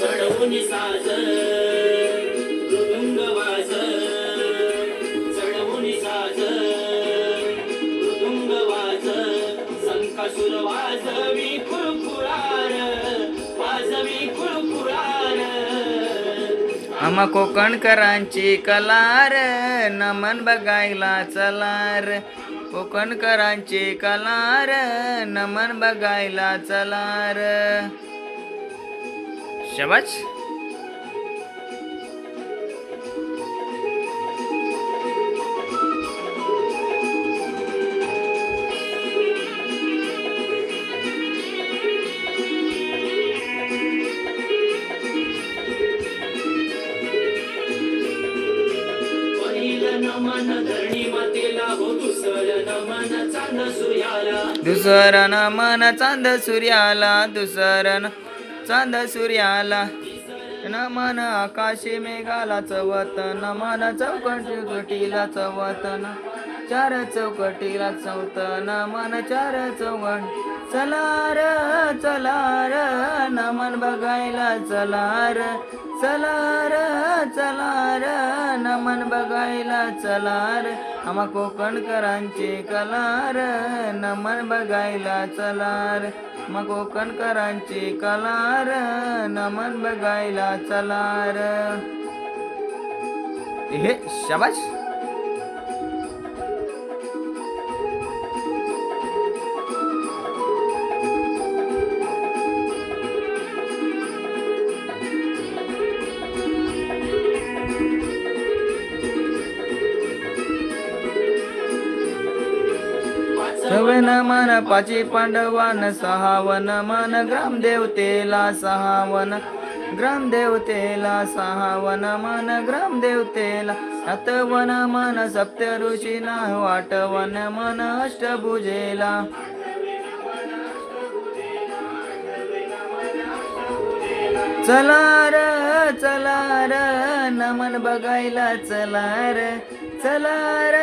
चढवून साज मृदुंग वाज, चढवून साज मृदुंग वाज, संकासुर वाजवी खुळखुळार, वाजवी खुळखुळार. आम्हा कोकणकरांची कलार, नमन बघायला चलार. कोकणकरांची कलार, नमन बघायला चलार. शाबास. पहिलं नमन धरणी मातेला हो, दुसरं नमन चांद सूर्याला. दुसरं नमन चांद सूर्याला, दुसरं चांद सूर्याला. नमन आकाशी मेघाला चवत, नमन चौकटीला चवत, चार चौकटीला चौत, नमन चार चौकट. चलार चलार नमन बघायला चलार. चलार चलार नमन बघायला चलार. आम्हा कोकणकरांची कलार, नमन बघायला चलार. मग कोकणकरांची कलार, नमन बघायला चलार. हे शाबास. सवन मन पाची पांडवान, सहावन मन ग्रामदेवतेला सहावन. ग्रामदेवतेला सहावन मन ग्रामदेवतेला. सातवन मन सप्त ऋषीला, आठवन मन अष्टभुजेला. चलार चलार नमन बघायला चलार. चलार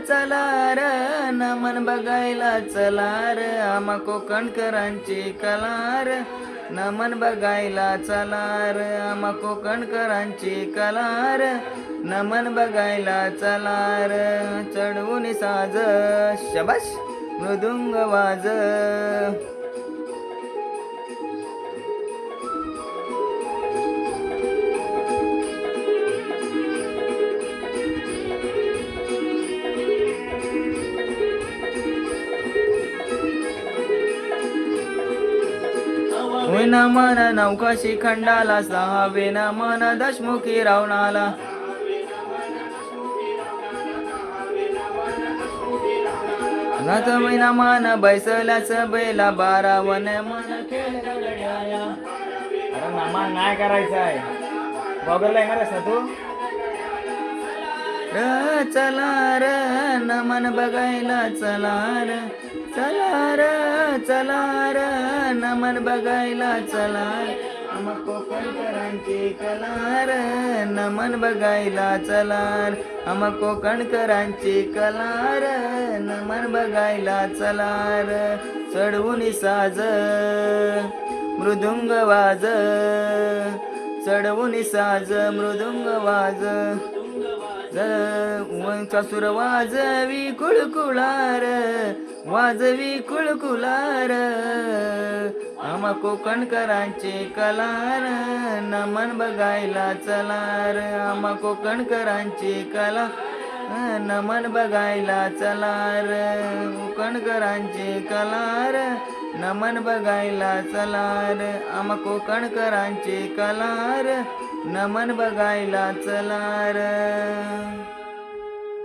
चलार नमन बघायला चलार. आम्हा कोकणकरांची कलार, नमन बघायला चलार. आम्हा कोकणकरांची कलार, नमन बघायला चलार. चढवून साज, शाबास, मृदुंग वाज. नमन नौकाशी खंडाला, सहावे नमन दशमुखी रावणाला. गतवी नमन बैसल्या सभेला, बारावन मन केलं लढ्याला. अरे नमन नाही करायचं आहे, बघायला येणार आहेस ना तू. चलार नमन बघायला चलार. चलार चलार नमन बघायला चलार. आम्हा कोकणकरांची कलार, नमन बघायला चलार. आम्हा कोकणकरांची कलार, नमन बघायला चलार. चढवून साज, मृदुंग वाज. चढवून साज, मृदुंग वाज. सासूर वाजवी कुळकुळार, वाजवी कुळकुळार. आम्हा कोकणकरांची कलार, नमन बघायला चलार. आम्हा कोकणकरांची कला, नमन बघायला चलार. कोकणकरांची कलार, नमन बघायला चलार. आम्हा कोकणकरांची कलार, नमन बघायला चलार.